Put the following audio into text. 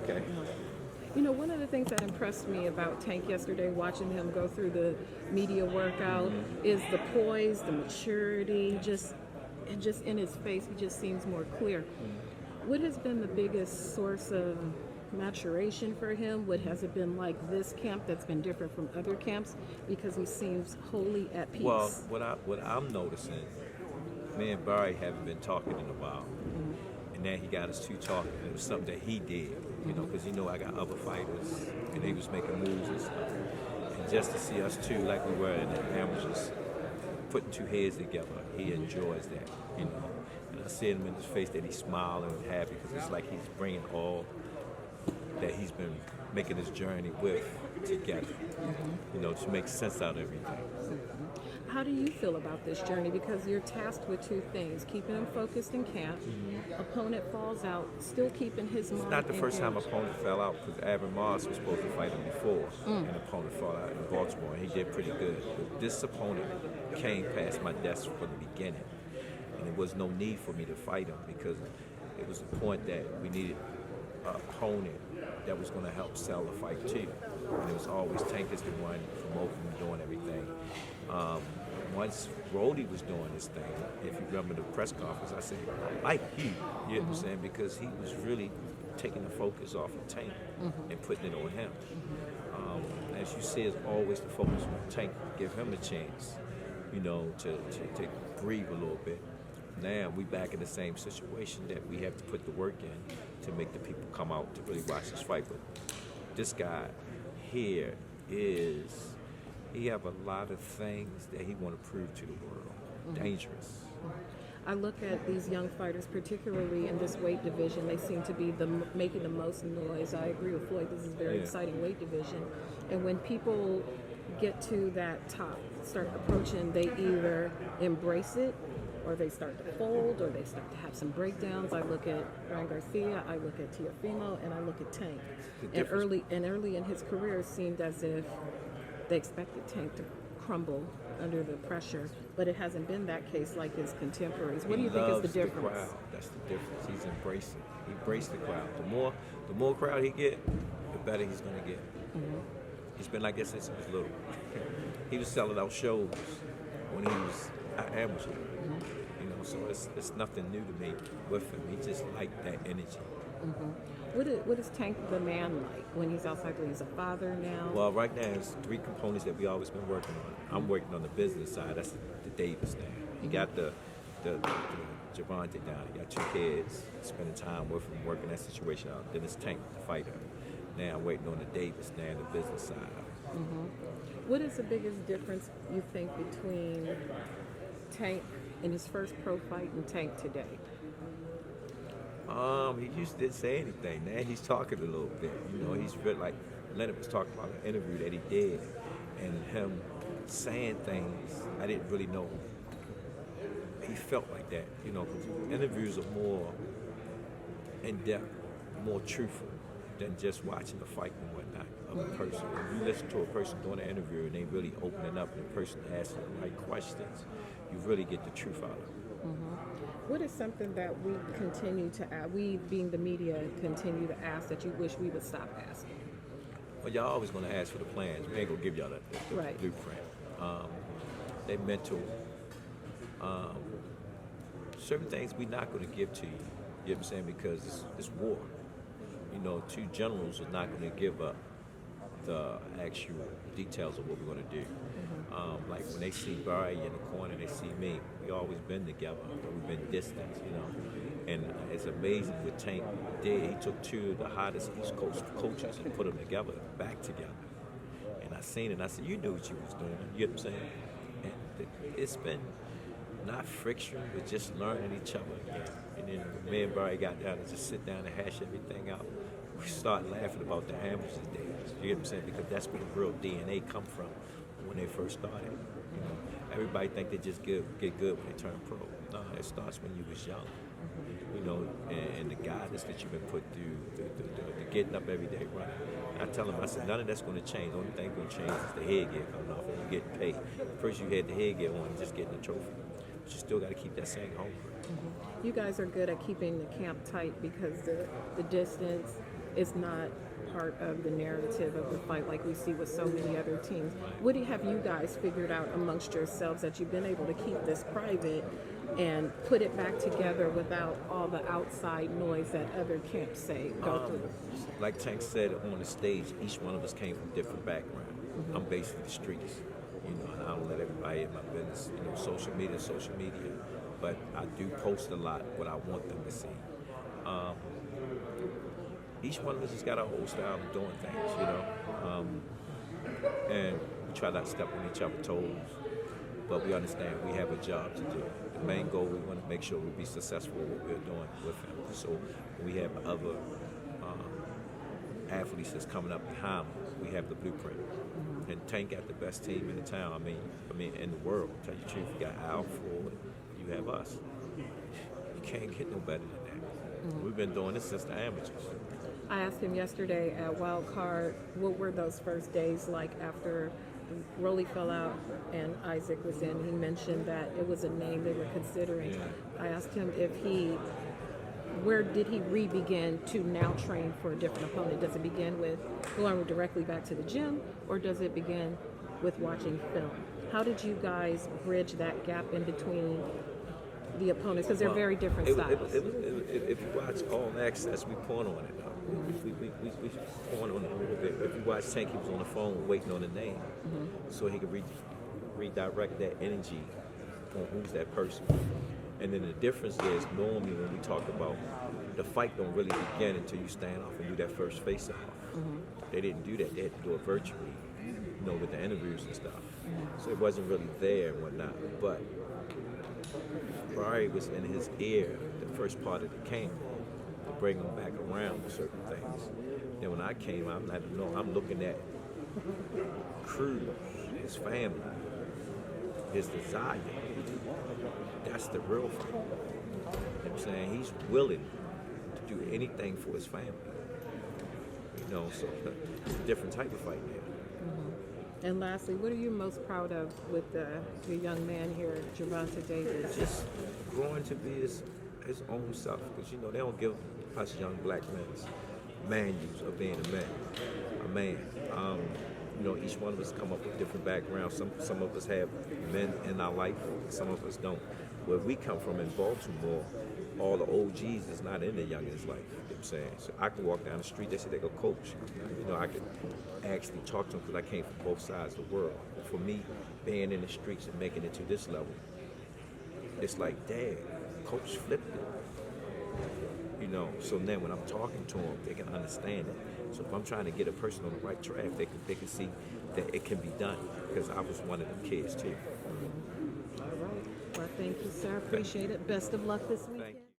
Okay. You know, one of the things that impressed me about Tank yesterday, watching him go through the media workout, is the poise, the maturity, just in his face, he just seems more clear. What has been the biggest source of maturation for him? What has it been like this camp that's been different from other camps? Because he seems wholly at peace. Well, what I'm noticing, me and Barry haven't been talking in a while, and then he got us two talking. It was something that he did, because I got other fighters, and they was making moves and stuff. And just to see us two, like we were in the amateurs, putting two heads together, he enjoys that. And I see him in his face that he's smiling and happy because it's like he's bringing all that he's been making his journey with together, to make sense out of everything. How do you feel about this journey? Because you're tasked with two things: keeping him focused in camp. Opponent falls out, still keeping his mind. It's not the first time engaged. opponent fell out because Avin Moss was supposed to fight him before, and opponent fell out in Baltimore, and he did pretty good. But this opponent came past my desk from the beginning, and there was no need for me to fight him because it was the point that we needed an opponent that was going to help sell the fight too. And it was always Tank is the one promoting and doing everything. Once Brody was doing this thing, if you remember the press conference, I said, I like you. You know what I'm saying? Because he was really taking the focus off of Tank and putting it on him. As you see, it's always the focus on Tank. Give him a chance, to breathe a little bit. Now we back in the same situation that we have to put the work in to make the people come out to really watch this fight. But this guy here he have a lot of things that he want to prove to the world. Dangerous. I look at these young fighters, particularly in this weight division. They seem to be making the most noise. I agree with Floyd. This is a very exciting weight division. And when people get to that top, start approaching, they either embrace it, or they start to fold, or they start to have some breakdowns. I look at Ryan Garcia, I look at Teofimo, and I look at Tank. And early in his career, it seemed as if they expected Tank to crumble under the pressure, but it hasn't been that case like his contemporaries. What do you think is the difference? The crowd. That's the difference. He's embracing. He embraced the crowd. The more crowd he get, the better he's gonna get. It's been like that since he was little. He was selling out shows when he was an amateur. So it's nothing new to me with him. He just liked that energy. What is Tank the man like when he's outside? He's a father now. Well, right now there's three components that we always been working on. I'm working on the business side. That's the Davis thing. He got the Gervonta down. He got two kids, spending time with him, working that situation out. Then it's Tank, the fighter. Now I'm waiting on the Davis now, the business side. What is the biggest difference you think between Tank in his first pro fight and Tank today? He just didn't say anything. Now he's talking a little bit. He's really like Leonard was talking about an interview that he did, and him saying things I didn't really know. He felt like that, because interviews are more in depth, more truthful than just watching the fight and whatnot of a person. When you listen to a person doing an interview and they really opening up and the person asking the right questions, you really get the truth out of it. What is something that we continue to ask, we being the media continue to ask, that you wish we would stop asking? Well, y'all always going to ask for the plans. We ain't going to give y'all the Right. blueprint. They mental. Certain things we not going to give to you. You know what I'm saying? Because it's war. Two generals are not going to give up the actual details of what we're going to do. Like when they see Barry in the corner, they see me. We always been together, but we've been distant, And it's amazing what Tank did. He took two of the hottest East Coast coaches and put them together, back together. And I seen it, and I said, you knew what you was doing. You know what I'm saying? And it's been not friction, but just learning each other again. And then when me and Barry got down and just sit down and hash everything out, we started laughing about the amateurs days. You know what I'm saying? Because that's where the real DNA come from when they first started. Everybody think they just get good when they turn pro. No, it starts when you was young. And the guidance that you've been put through, the getting up every day running. I tell them, I said, none of that's going to change. The only thing going to change is the headgear coming off and you getting paid. First you had the headgear on, just getting the trophy. But you still got to keep that same hunger. You guys are good at keeping the camp tight because the distance is not part of the narrative of the fight like we see with so many other teams. What have you guys figured out amongst yourselves that you've been able to keep this private and put it back together without all the outside noise that other camps say go through? Like Tank said on the stage, each one of us came from different backgrounds. I'm basically the streets, and I don't let everybody in my business. Social media, but I do post a lot what I want them to see. Each one of us has got our own style of doing things, and we try not to step on each other's toes, but we understand we have a job to do. The main goal, we want to make sure we'll be successful in what we're doing with him. So we have other athletes that's coming up behind them. We have the blueprint. And Tank got the best team in the town. I mean, in the world. Tell you the truth, you got Al Ford, you have us. You can't get no better than that. We've been doing this since the amateurs. I asked him yesterday at Wild Card, what were those first days like after Rolly fell out and Isaac was in? He mentioned that it was a name they were considering. Yeah. I asked him where did he re-begin to now train for a different opponent? Does it begin with going directly back to the gym, or does it begin with watching film? How did you guys bridge that gap in between the opponents? Because they're very different styles. If you watch All Access, we point on it. We point on it a little bit. If you watch Tank, he was on the phone waiting on the name, so he could redirect that energy on who's that person. And then the difference is, normally when we talk about the fight don't really begin until you stand off and do that first face-off. They didn't do that. They had to do it virtually, with the interviews and stuff. So it wasn't really there and whatnot. But Barry was in his ear the first part of the camp to bring him back around with certain things. Then when I came, I'm looking at Cruz, his family, his desire. That's the real fight. You know what I'm saying? He's willing to do anything for his family. So it's a different type of fight now. And lastly, what are you most proud of with your young man here, Gervonta Davis? Just growing to be his own self, because they don't give us young black men manuals of being a man. Each one of us come up with different backgrounds. Some of us have men in our life, some of us don't. Where we come from in Baltimore, all the OGs is not in the youngest life. You know what I'm saying? So I can walk down the street, they say they go coach. I could actually talk to them because I came from both sides of the world. For me, being in the streets and making it to this level, it's like, dad, coach flipped it. So then when I'm talking to them, they can understand it. So if I'm trying to get a person on the right track, they can see that it can be done, because I was one of them kids too. All right. Well, thank you, sir. Appreciate it. Best of luck this weekend.